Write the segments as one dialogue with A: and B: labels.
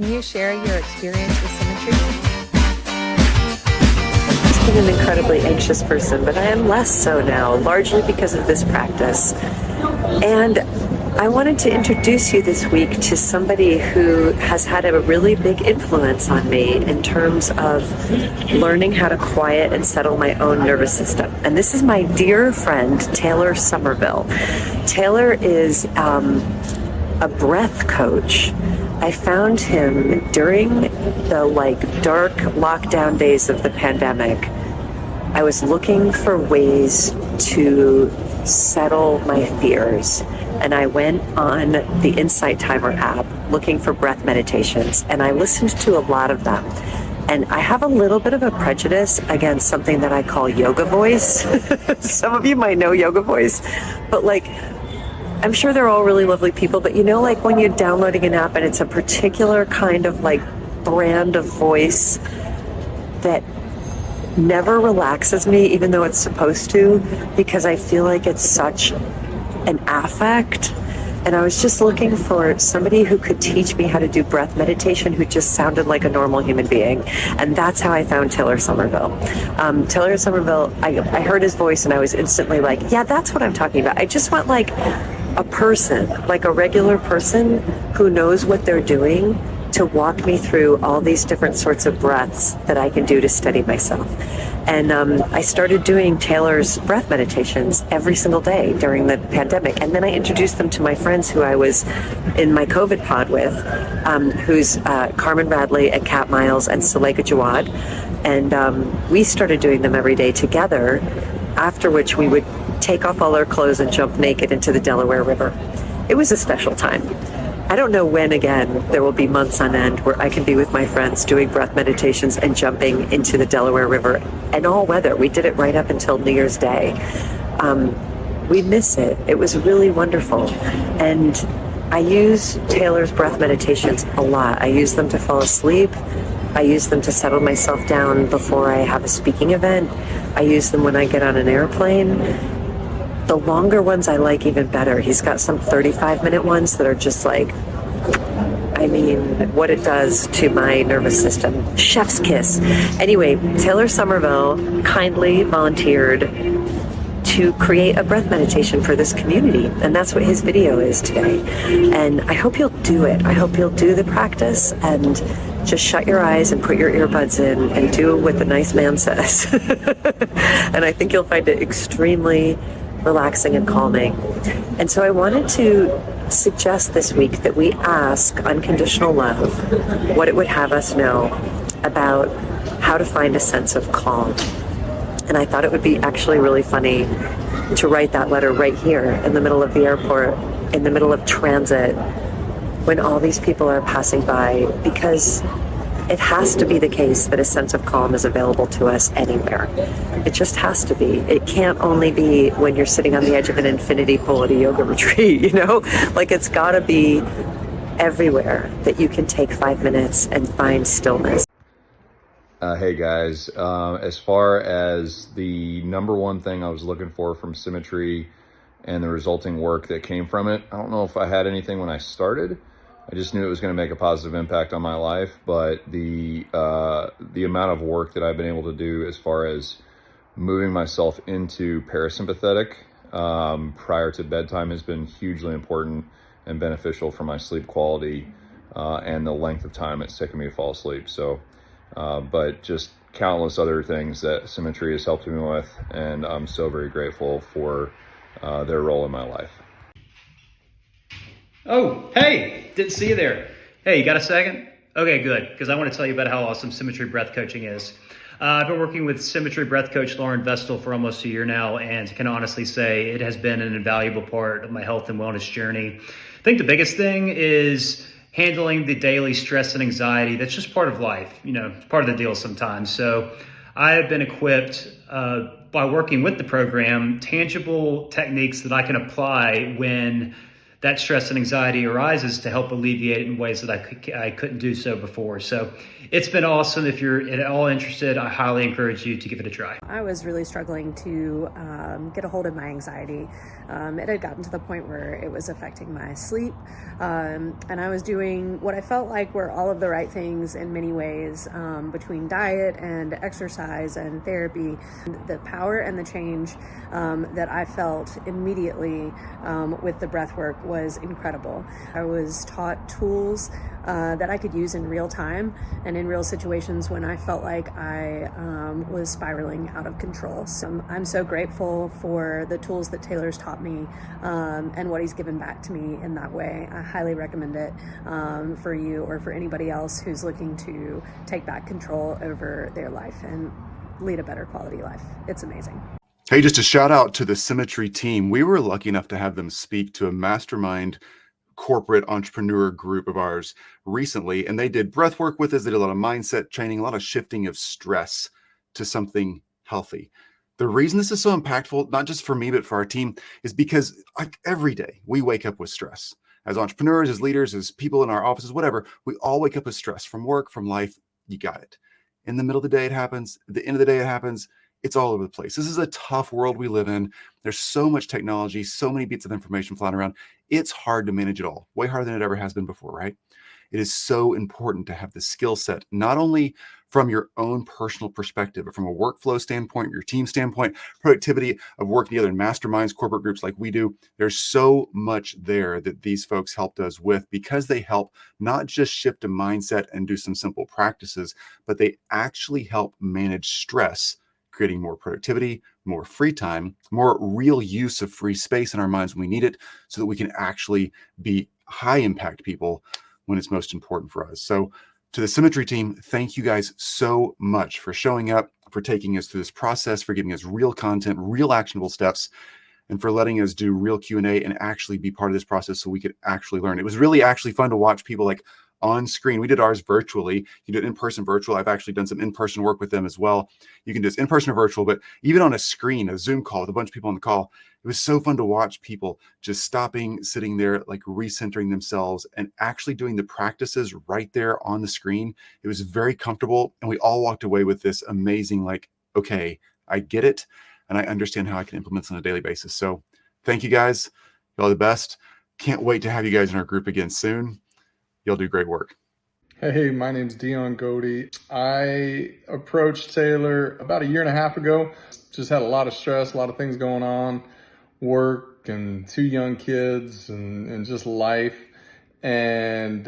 A: Can you share your experience with Symmetry?
B: I've been an incredibly anxious person, but I am less so now, largely because of this practice. And I wanted to introduce you this week to somebody who has had a really big influence on me in terms of learning how to quiet and settle my own nervous system. And this is my dear friend, Taylor Somerville. Taylor is a breath coach. I found him during the dark lockdown days of the pandemic. I was looking for ways to settle my fears, and I went on the Insight Timer app looking for breath meditations, and I listened to a lot of them. And I have a little bit of a prejudice against something that I call yoga voice. Some of you might know yoga voice, but I'm sure they're all really lovely people, but when you're downloading an app and it's a particular kind of brand of voice that never relaxes me, even though it's supposed to, because I feel like it's such an affect. And I was just looking for somebody who could teach me how to do breath meditation who just sounded like a normal human being. And that's how I found Taylor Somerville. Taylor Somerville, I heard his voice and I was instantly like, yeah, that's what I'm talking about. I just want a person, a regular person who knows what they're doing to walk me through all these different sorts of breaths that I can do to steady myself. And I started doing Taylor's breath meditations every single day during the pandemic. And then I introduced them to my friends who I was in my COVID pod with, who's Carmen Radley and Kat Miles and Suleika Jawad. And we started doing them every day together, after which we would take off all our clothes and jump naked into the Delaware River. It was a special time. I don't know when again there will be months on end where I can be with my friends doing breath meditations and jumping into the Delaware River and all weather. We did it right up until New Year's Day. We miss it. It was really wonderful. And I use Taylor's breath meditations a lot. I use them to fall asleep. I use them to settle myself down before I have a speaking event. I use them when I get on an airplane. The longer ones I like even better. He's got some 35-minute ones that are just what it does to my nervous system. Chef's kiss. Anyway, Taylor Somerville kindly volunteered to create a breath meditation for this community, and that's what his video is today. And I hope you'll do it. I hope you'll do the practice and just shut your eyes and put your earbuds in and do what the nice man says. And I think you'll find it extremely relaxing and calming. And so I wanted to suggest this week that we ask Unconditional Love what it would have us know about how to find a sense of calm. And I thought it would be actually really funny to write that letter right here in the middle of the airport, in the middle of transit, when all these people are passing by, because it has to be the case that a sense of calm is available to us anywhere. It just has to be. It can't only be when you're sitting on the edge of an infinity pool at a yoga retreat, It's gotta be everywhere that you can take 5 minutes and find stillness.
C: Hey guys, as far as the number one thing I was looking for from Symmetry and the resulting work that came from it, I don't know if I had anything when I started. I just knew it was going to make a positive impact on my life, but the amount of work that I've been able to do as far as moving myself into parasympathetic prior to bedtime has been hugely important and beneficial for my sleep quality and the length of time it's taken me to fall asleep. So, but just countless other things that Symmetry has helped me with, and I'm so very grateful for their role in my life.
D: Oh, hey, didn't see you there. Hey, you got a second? Okay, good, because I want to tell you about how awesome Symmetry Breath Coaching is. I've been working with Symmetry Breath Coach Lauren Vestal for almost a year now, and can honestly say it has been an invaluable part of my health and wellness journey. I think the biggest thing is handling the daily stress and anxiety. That's just part of life, it's part of the deal sometimes. So I have been equipped by working with the program, tangible techniques that I can apply when that stress and anxiety arises to help alleviate it in ways that I couldn't do so before. So it's been awesome. If you're at all interested, I highly encourage you to give it a try.
A: I was really struggling to get a hold of my anxiety. It had gotten to the point where it was affecting my sleep, and I was doing what I felt like were all of the right things in many ways, between diet and exercise and therapy. The power and the change that I felt immediately with the breath work was incredible. I was taught tools that I could use in real time and in real situations when I felt like I was spiraling out of control. So I'm so grateful for the tools that Taylor's taught me and what he's given back to me in that way. I highly recommend it for you or for anybody else who's looking to take back control over their life and lead a better quality life. It's amazing.
E: Hey, just a shout out to the Symmetry team. We were lucky enough to have them speak to a mastermind corporate entrepreneur group of ours recently, and they did breath work with us. They did a lot of mindset training, a lot of shifting of stress to something healthy. The reason this is so impactful, not just for me, but for our team, is because like every day we wake up with stress. As entrepreneurs, as leaders, as people in our offices, whatever, we all wake up with stress from work, from life. You got it. In the middle of the day, it happens. At the end of the day, it happens. It's all over the place. This is a tough world we live in. There's so much technology, so many bits of information flying around. It's hard to manage it all, way harder than it ever has been before, right? It is so important to have the skill set, not only from your own personal perspective, but from a workflow standpoint, your team standpoint, productivity of working together in masterminds, corporate groups like we do. There's so much there that these folks helped us with because they help not just shift a mindset and do some simple practices, but they actually help manage stress, creating more productivity, more free time, more real use of free space in our minds when we need it, so that we can actually be high impact people when it's most important for us. So to the Symmetry team, thank you guys so much for showing up, for taking us through this process, for giving us real content, real actionable steps, and for letting us do real Q&A and actually be part of this process so we could actually learn. It was really actually fun to watch people like on screen. We did ours virtually. You did in-person virtual. I've actually done some in-person work with them as well. You can do this in-person or virtual, but even on a screen, a Zoom call with a bunch of people on the call, it was so fun to watch people just stopping, sitting there, like recentering themselves and actually doing the practices right there on the screen. It was very comfortable. And we all walked away with this amazing, like, okay, I get it. And I understand how I can implement this on a daily basis. So thank you guys. You're all the best. Can't wait to have you guys in our group again soon. You'll do great work.
F: Hey, my name's Dion Godey. I approached Taylor about a year and a half ago. Just had a lot of stress, a lot of things going on, work and 2 young kids and just life. And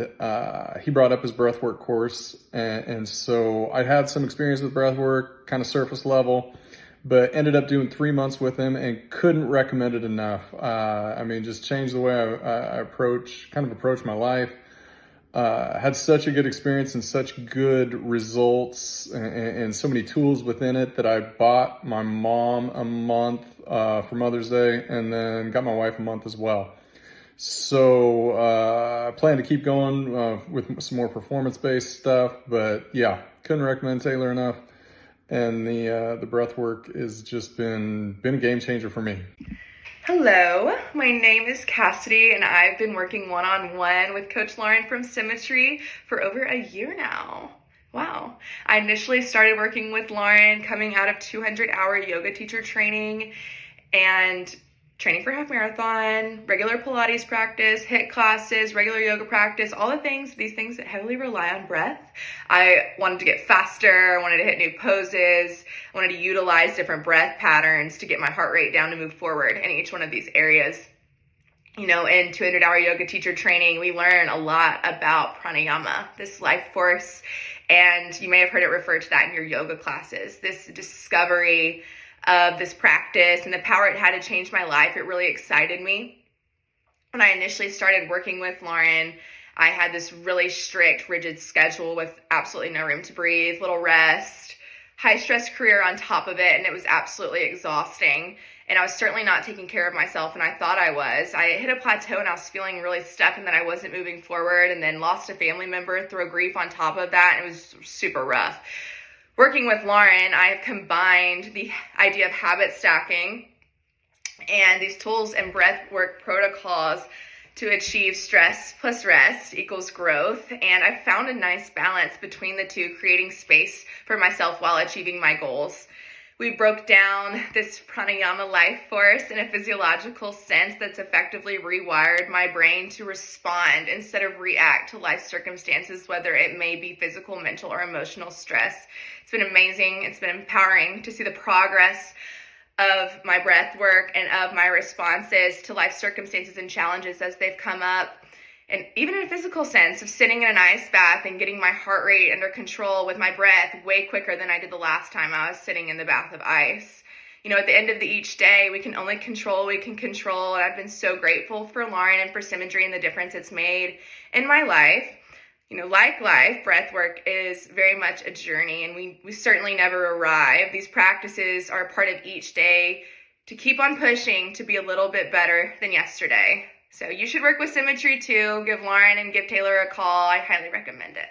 F: he brought up his breathwork course. And so I'd had some experience with breathwork, kind of surface level, but ended up doing 3 months with him and couldn't recommend it enough. I mean, just changed the way I approach my life. Had such a good experience and such good results and so many tools within it that I bought my mom a month for Mother's Day and then got my wife a month as well. So I plan to keep going with some more performance-based stuff, but yeah, couldn't recommend Taylor enough. And the breath work has just been a game changer for me.
G: Hello, my name is Cassidy and I've been working one-on-one with Coach Lauren from Symmetry for over a year now. Wow. I initially started working with Lauren coming out of 200-hour yoga teacher training and training for half marathon, regular Pilates practice, HIIT classes, regular yoga practice, all these things that heavily rely on breath. I wanted to get faster. I wanted to hit new poses. I wanted to utilize different breath patterns to get my heart rate down to move forward in each one of these areas. You know, in 200-hour yoga teacher training, we learn a lot about pranayama, this life force. And you may have heard it referred to that in your yoga classes, this discovery of this practice and the power it had to change my life. It really excited me. When I initially started working with Lauren, I had this really strict, rigid schedule with absolutely no room to breathe, little rest, high stress career on top of it, and it was absolutely exhausting. And I was certainly not taking care of myself, and I thought I was. I hit a plateau and I was feeling really stuck and that I wasn't moving forward, and then lost a family member, through grief on top of that, and it was super rough. Working with Lauren, I have combined the idea of habit stacking and these tools and breath work protocols to achieve stress plus rest equals growth. And I found a nice balance between the two, creating space for myself while achieving my goals. We broke down this pranayama life force in a physiological sense that's effectively rewired my brain to respond instead of react to life circumstances, whether it may be physical, mental, or emotional stress. It's been amazing. It's been empowering to see the progress of my breath work and of my responses to life circumstances and challenges as they've come up. And even in a physical sense of sitting in an ice bath and getting my heart rate under control with my breath way quicker than I did the last time I was sitting in the bath of ice. You know, at the end of each day, we can only control what we can control. And I've been so grateful for Lauren and for Symmetry and the difference it's made in my life. You know, like life, breath work is very much a journey, and we certainly never arrive. These practices are a part of each day to keep on pushing to be a little bit better than yesterday. So you should work with Symmetry too. Give Lauren and give Taylor a call. I highly recommend it.